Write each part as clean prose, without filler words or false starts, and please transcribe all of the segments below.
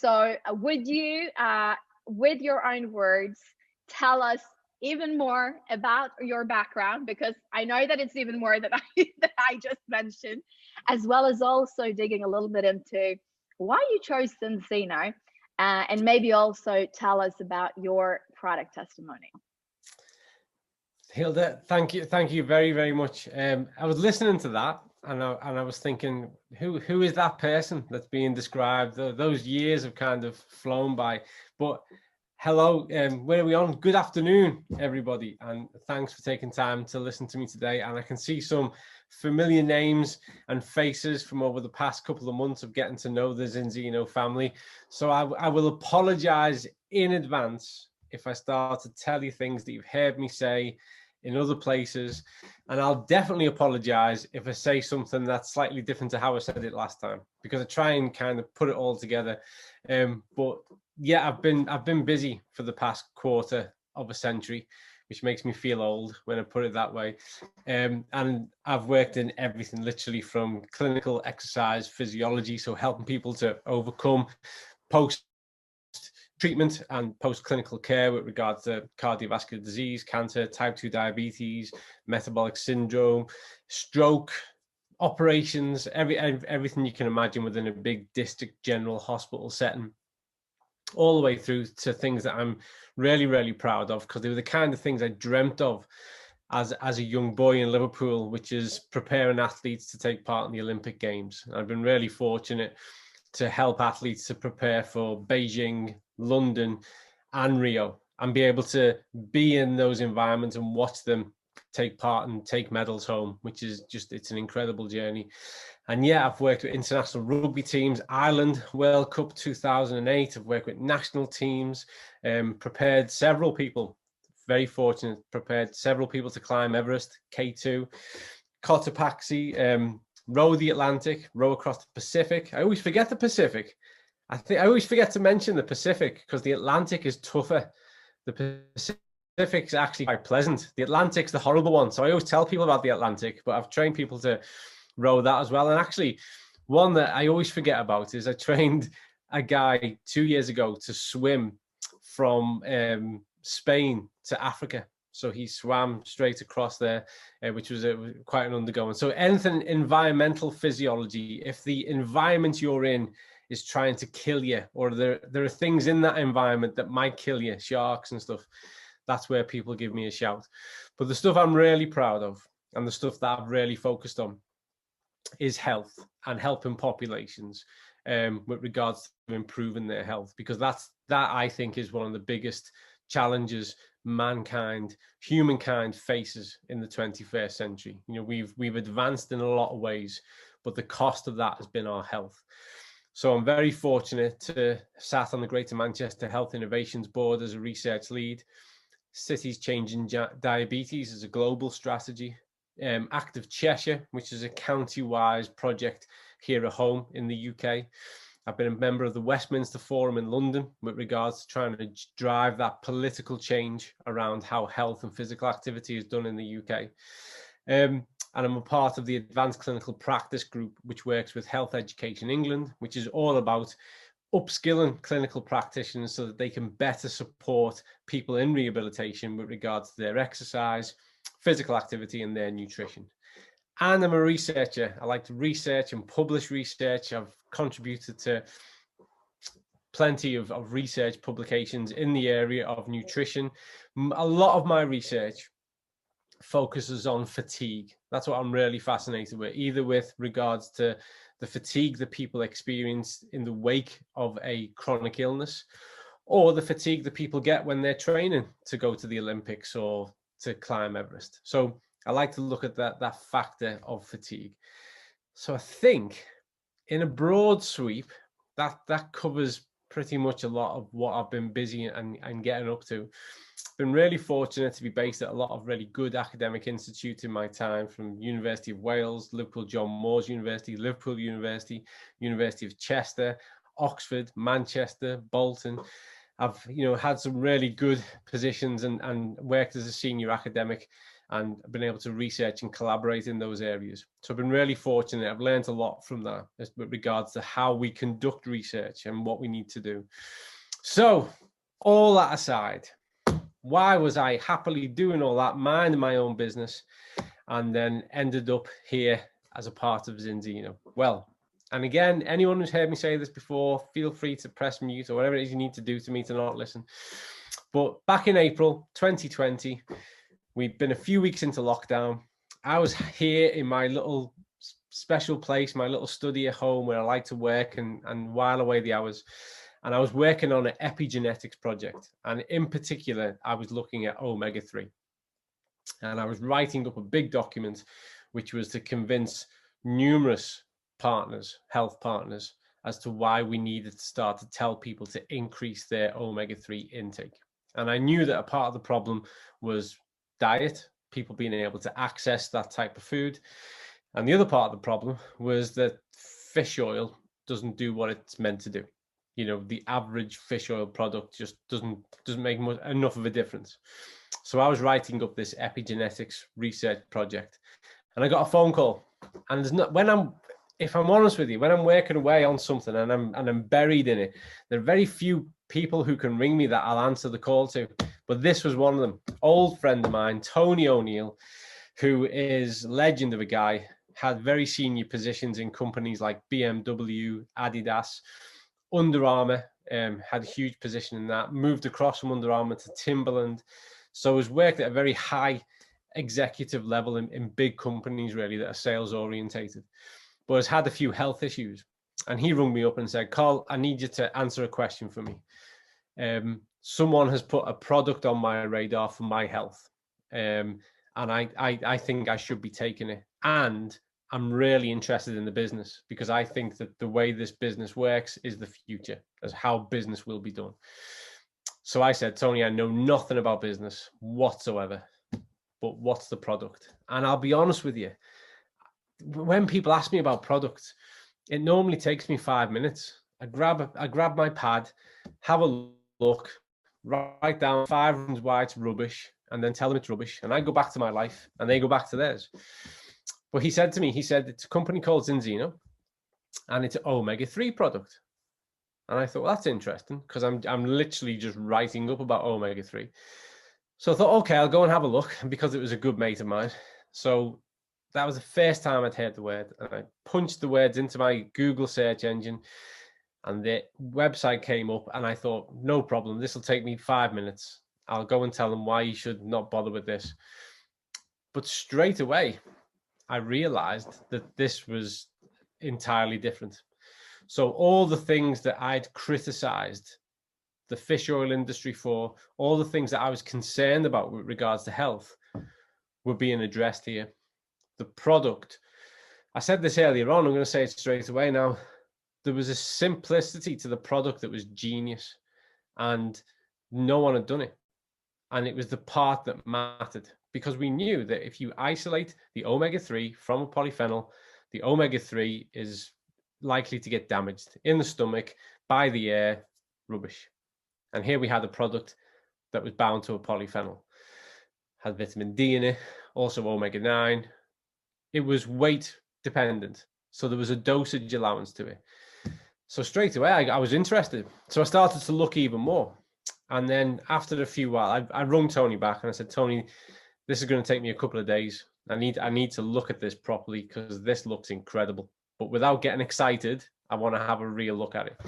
So would you, with your own words, tell us even more about your background, because I know that it's even more than that I just mentioned, as well as also digging a little bit into why you chose Cincino, and maybe also tell us about your product testimonial. Hilda, thank you very, very much. I was listening to that, and I was thinking, who is that person that's being described? Those years have kind of flown by. But hello, where are we on? Good afternoon, everybody, and thanks for taking time to listen to me today. And I can see some familiar names and faces from over the past couple of months of getting to know the Cincino family. So I will apologize in advance if I start to tell you things that you've heard me say in other places, and I'll definitely apologize if I say something that's slightly different to how I said it last time, because I try and kind of put it all together. But yeah, I've been busy for the past quarter of a century, which makes me feel old when I put it that way. And I've worked in everything, literally from clinical exercise physiology, so helping people to overcome post treatment and post-clinical care with regards to cardiovascular disease, cancer, type 2 diabetes, metabolic syndrome, stroke, operations, everything you can imagine within a big district general hospital setting, all the way through to things that I'm really, really proud of, because they were the kind of things I dreamt of as a young boy in Liverpool, which is preparing athletes to take part in the Olympic Games. I've been really fortunate to help athletes to prepare for Beijing, London, and Rio, and be able to be in those environments and watch them take part and take medals home, which is just, it's an incredible journey. And yeah, I've worked with international rugby teams, Ireland World Cup 2008. I've worked with national teams, prepared several people, very fortunate, prepared several people to climb Everest, K2, Cotopaxi, row the Atlantic, row across the Pacific. I always forget the Pacific. I always forget to mention the Pacific, because the Atlantic is tougher. The Pacific's actually quite pleasant. The Atlantic's the horrible one. So I always tell people about the Atlantic, but I've trained people to row that as well. And actually, one that I always forget about is I trained a guy 2 years ago to swim from Spain to Africa. So he swam straight across there, which was quite an undergoing. So anything environmental physiology, if the environment you're in is trying to kill you, or there are things in that environment that might kill you, sharks and stuff, that's where people give me a shout. But the stuff I'm really proud of, and the stuff that I've really focused on, is health and helping populations with regards to improving their health, because that I think is one of the biggest challenges humankind faces in the 21st century. You know, we've advanced in a lot of ways, but the cost of that has been our health. So I'm very fortunate to have sat on the Greater Manchester Health Innovations Board as a research lead, Cities Changing Diabetes as a global strategy, Active Cheshire, which is a county-wise project here at home in the UK. I've been a member of the Westminster Forum in London with regards to trying to drive that political change around how health and physical activity is done in the UK. And I'm a part of the Advanced Clinical Practice Group, which works with Health Education England, which is all about upskilling clinical practitioners so that they can better support people in rehabilitation with regards to their exercise, physical activity, and their nutrition. And I'm a researcher. I like to research and publish research. I've contributed to plenty of research publications in the area of nutrition. A lot of my research focuses on fatigue. That's what I'm really fascinated with, either with regards to the fatigue that people experience in the wake of a chronic illness, or the fatigue that people get when they're training to go to the Olympics or to climb Everest. So I like to look at that factor of fatigue. So I think in a broad sweep, that covers pretty much a lot of what I've been busy and getting up to. Been really fortunate to be based at a lot of really good academic institutes in my time, from University of Wales, Liverpool John Moores University, Liverpool University, University of Chester, Oxford, Manchester, Bolton. I've had some really good positions and worked as a senior academic and been able to research and collaborate in those areas. So I've been really fortunate. I've learned a lot from that with regards to how we conduct research and what we need to do. So all that aside, why was I happily doing all that, minding my own business, and then ended up here as a part of Zinzino? Well, and again, anyone who's heard me say this before, feel free to press mute or whatever it is you need to do to me to not listen. But back in April 2020, we'd been a few weeks into lockdown. I was here in my little special place, my little study at home where I like to work and while away the hours. And I was working on an epigenetics project. And in particular, I was looking at omega-3. And I was writing up a big document, which was to convince numerous partners, health partners, as to why we needed to start to tell people to increase their omega-3 intake. And I knew that a part of the problem was diet, people being able to access that type of food. And the other part of the problem was that fish oil doesn't do what it's meant to do. You know, the average fish oil product just doesn't make enough of a difference. So I was writing up this epigenetics research project, and I got a phone call. And there's not, if I'm honest with you, when I'm working away on something and I'm buried in it, there are very few people who can ring me that I'll answer the call to. But this was one of them. Old friend of mine, Tony O'Neill, who is a legend of a guy, had very senior positions in companies like BMW, Adidas, Under Armour, had a huge position in that, moved across from Under Armour to Timberland. So has worked at a very high executive level in big companies, really, that are sales orientated, but has had a few health issues. And he rung me up and said, Carl, I need you to answer a question for me. Someone has put a product on my radar for my health. And I think I should be taking it. And I'm really interested in the business because I think that the way this business works is the future, as how business will be done. So I said, Tony, I know nothing about business whatsoever, but what's the product? And I'll be honest with you, when people ask me about products, it normally takes me 5 minutes. I grab my pad, have a look, write down 5 reasons why it's rubbish, and then tell them it's rubbish. And I go back to my life and they go back to theirs. But he said to me, it's a company called Zinzino and it's an omega-3 product. And I thought, well, that's interesting because I'm literally just writing up about omega-3. So I thought, okay, I'll go and have a look, because it was a good mate of mine. So that was the first time I'd heard the word. And I punched the words into my Google search engine and the website came up and I thought, no problem. This will take me 5 minutes. I'll go and tell them why you should not bother with this. But straight away, I realized that this was entirely different. So all the things that I'd criticized the fish oil industry for, all the things that I was concerned about with regards to health, were being addressed here. The product, I said this earlier on, I'm going to say it straight away now. There was a simplicity to the product that was genius, and no one had done it. And it was the part that mattered, because we knew that if you isolate the omega-3 from a polyphenol, the omega-3 is likely to get damaged in the stomach, by the air, rubbish. And here we had a product that was bound to a polyphenol, had vitamin D in it, also omega-9. It was weight dependent, so there was a dosage allowance to it. So straight away, I was interested. So I started to look even more. And then after a few while, I rung Tony back and I said, Tony, this is going to take me a couple of days. I need to look at this properly because this looks incredible. But without getting excited, I want to have a real look at it.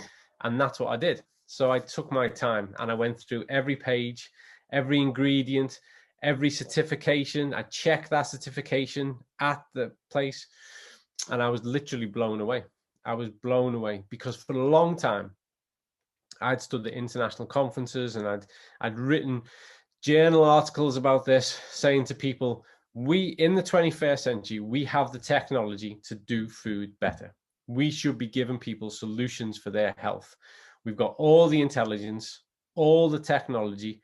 And that's what I did. So I took my time and I went through every page, every ingredient, every certification. I checked that certification at the place and I was literally blown away. I was blown away because for a long time, I'd stood at international conferences and I'd written journal articles about this, saying to people, we in the 21st century, we have the technology to do food better. We should be giving people solutions for their health. We've got all the intelligence, all the technology,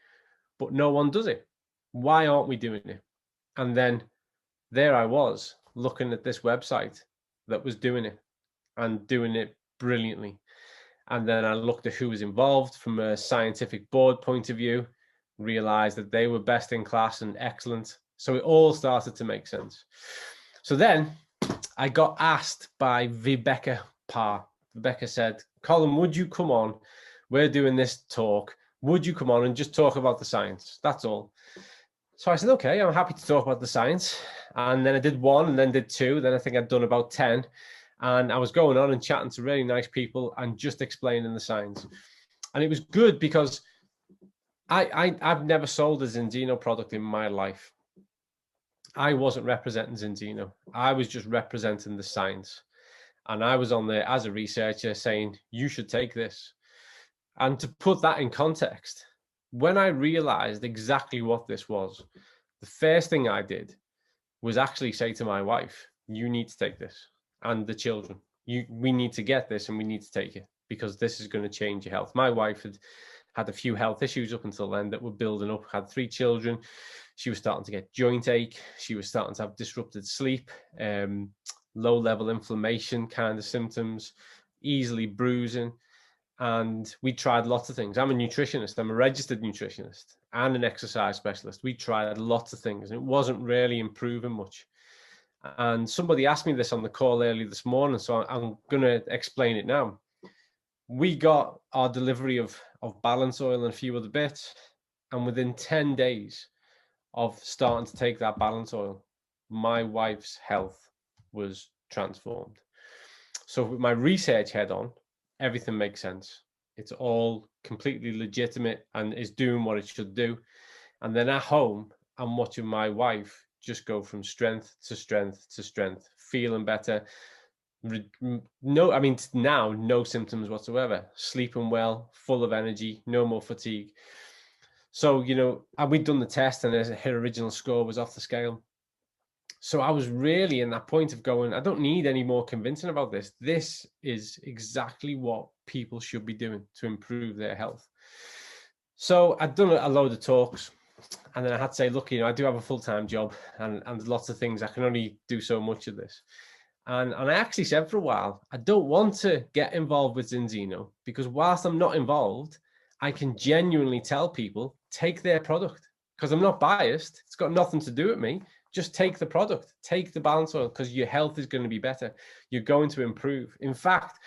but no one does it. Why aren't we doing it? And then there I was looking at this website that was doing it and doing it brilliantly. And then I looked at who was involved from a scientific board point of view, realized that they were best in class and excellent. So it all started to make sense. So then I got asked by Vibeke Parr. Vibeke said, Colin, would you come on? We're doing this talk. Would you come on and just talk about the science? That's all. So I said, okay, I'm happy to talk about the science. And then I did one and then did two. Then I think I'd done about 10. And I was going on and chatting to really nice people and just explaining the science. And it was good because I've never sold a Zinzino product in my life. I wasn't representing Zinzino. I was just representing the science. And I was on there as a researcher saying, you should take this. And to put that in context, when I realized exactly what this was, the first thing I did was actually say to my wife, you need to take this, and the children. We need to get this and we need to take it because this is going to change your health. My wife had a few health issues up until then that were building up, had 3 children. She was starting to get joint ache. She was starting to have disrupted sleep, low level inflammation kind of symptoms, easily bruising. And we tried lots of things. I'm a nutritionist. I'm a registered nutritionist and an exercise specialist. We tried lots of things and it wasn't really improving much. And somebody asked me this on the call early this morning, so I'm going to explain it now. We got our delivery of balance oil and a few other bits. And within 10 days of starting to take that balance oil, my wife's health was transformed. So with my research head on, everything makes sense. It's all completely legitimate and is doing what it should do. And then at home, I'm watching my wife just go from strength to strength to strength, feeling better. No, I mean, now no symptoms whatsoever, sleeping well, full of energy, no more fatigue. So, and we'd done the test and her original score was off the scale. So I was really in that point of going, I don't need any more convincing about this. This is exactly what people should be doing to improve their health. So I'd done a load of talks and then I had to say, look, I do have a full-time job and lots of things. I can only do so much of this. And I actually said for a while, I don't want to get involved with Zinzino because whilst I'm not involved, I can genuinely tell people, take their product because I'm not biased. It's got nothing to do with me. Just take the product, take the balance oil because your health is going to be better. You're going to improve. In fact,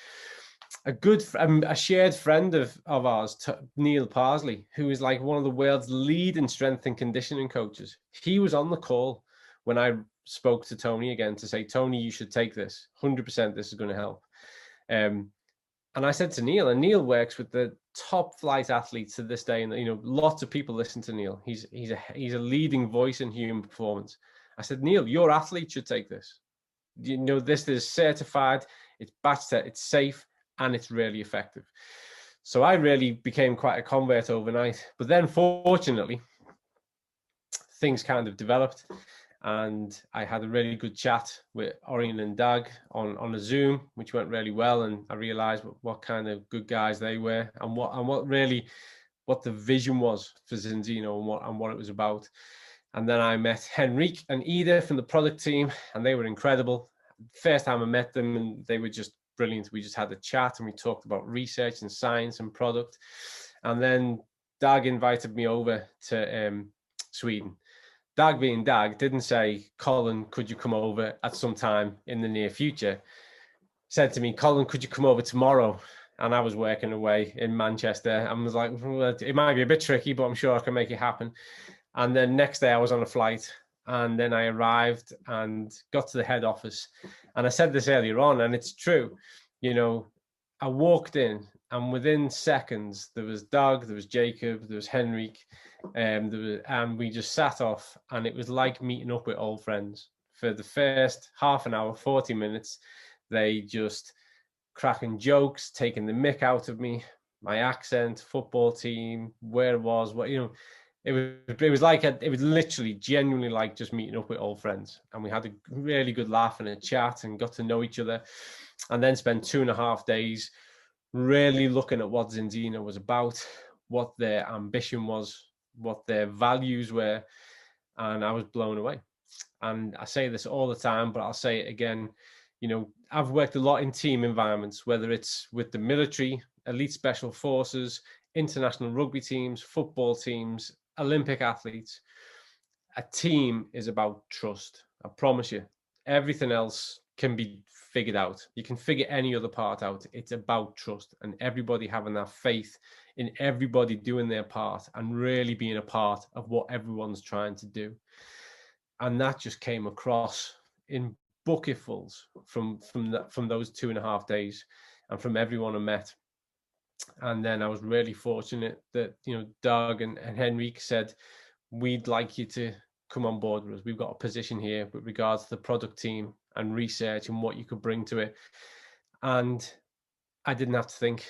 a shared friend of ours, Neil Parsley, who is like one of the world's leading strength and conditioning coaches, he was on the call when I spoke to Tony again to say, Tony, you should take this. 100% this is going to help. And I said to Neil, and Neil works with the top flight athletes to this day, and lots of people listen to Neil. He's a leading voice in human performance. I said, Neil, your athlete should take this. This is certified, it's batch set, it's safe, and it's really effective. So I really became quite a convert overnight. But then, fortunately, things kind of developed. And I had a really good chat with Orion and Dag on a Zoom, which went really well. And I realized what kind of good guys they were and what the vision was for Zinzino and what it was about. And then I met Henrique and Ida from the product team, and they were incredible. First time I met them, and they were just brilliant. We just had a chat and we talked about research and science and product. And then Dag invited me over to Sweden. Dag being Dag didn't say, Colin, could you come over at some time in the near future? Said to me, Colin, could you come over tomorrow? And I was working away in Manchester and was like, well, it might be a bit tricky, but I'm sure I can make it happen. And then next day I was on a flight and then I arrived and got to the head office. And I said this earlier on, and it's true. I walked in and within seconds, there was Doug, there was Jacob, there was Henrique, and we just sat off and it was like meeting up with old friends. For the first half an hour, 40 minutes, they just cracking jokes, taking the mick out of me, my accent, football team, where it was, it was literally genuinely like just meeting up with old friends. And we had a really good laugh and a chat and got to know each other and then spent 2.5 days really looking at what Zinzino was about, what their ambition was, what their values were. And I was blown away. And I say this all the time, but I'll say it again. I've worked a lot in team environments, whether it's with the military, elite special forces, international rugby teams, football teams, Olympic athletes. a team is about trust. I promise you, everything else can be figured out. You can figure any other part out. It's about trust and everybody having that faith in everybody doing their part and really being a part of what everyone's trying to do. And that just came across in bucketfuls from those 2.5 days and from everyone I met. And then I was really fortunate that, you know, Doug and Henrique said, we'd like you to come on board with us. We've got a position here with regards to the product team and research and what you could bring to it. And I didn't have to think.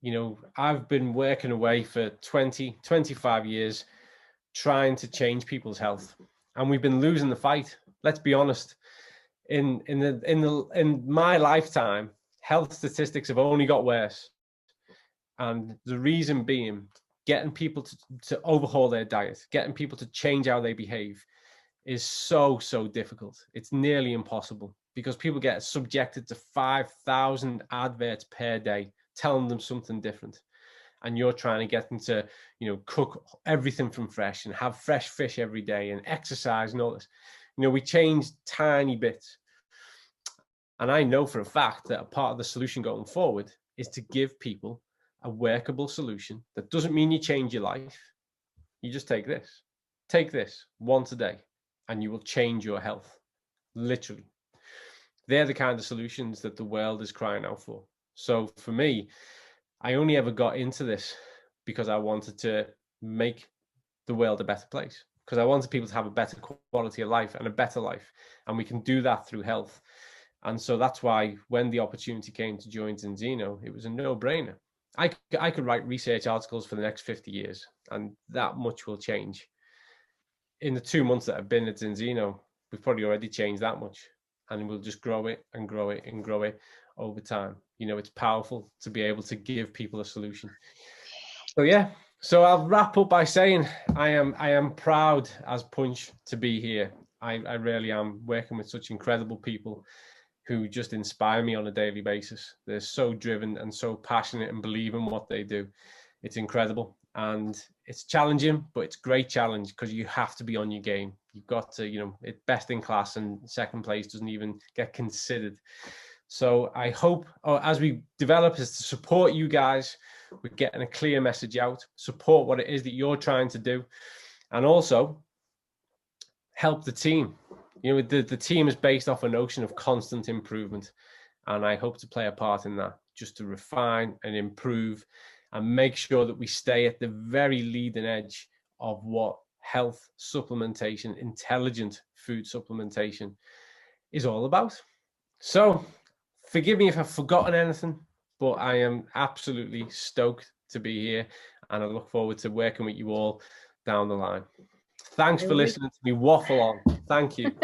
You know, I've been working away for 25 years trying to change people's health, and we've been losing the fight. Let's be honest. In my lifetime, health statistics have only got worse. And the reason being, getting people to overhaul their diet, getting people to change how they behave is so difficult. It's nearly impossible because people get subjected to 5,000 adverts per day telling them something different. And you're trying to get them to, you know, cook everything from fresh and have fresh fish every day and exercise and all this. You know, we change tiny bits. And I know for a fact that a part of the solution going forward is to give people a workable solution. That doesn't mean you change your life. You just take this once a day and you will change your health. Literally. They're the kind of solutions that the world is crying out for. So for me, I only ever got into this because I wanted to make the world a better place, because I wanted people to have a better quality of life and a better life. And we can do that through health. And so that's why when the opportunity came to join Zinzino, it was a no-brainer. I could write research articles for the next 50 years, and that much will change. In the 2 months that I've been at Zinzino, we've probably already changed that much, and we'll just grow it and grow it and grow it over time. You know, it's powerful to be able to give people a solution. So yeah, so I'll wrap up by saying I am proud as Punch to be here. I really am, working with such incredible people who just inspire me on a daily basis. They're so driven and so passionate and believe in what they do. It's incredible. And it's challenging, but it's great challenge because you have to be on your game. You've got to, you know, it's best in class, and second place doesn't even get considered. So I hope, as we develop, is to support you guys with getting a clear message out, support what it is that you're trying to do, and also help the team. You know, the team is based off a notion of constant improvement, and I hope to play a part in that, just to refine and improve and make sure that we stay at the very leading edge of what health supplementation, intelligent food supplementation is all about. So forgive me if I've forgotten anything, but I am absolutely stoked to be here, and I look forward to working with you all down the line. Thanks for listening to me waffle on. Thank you.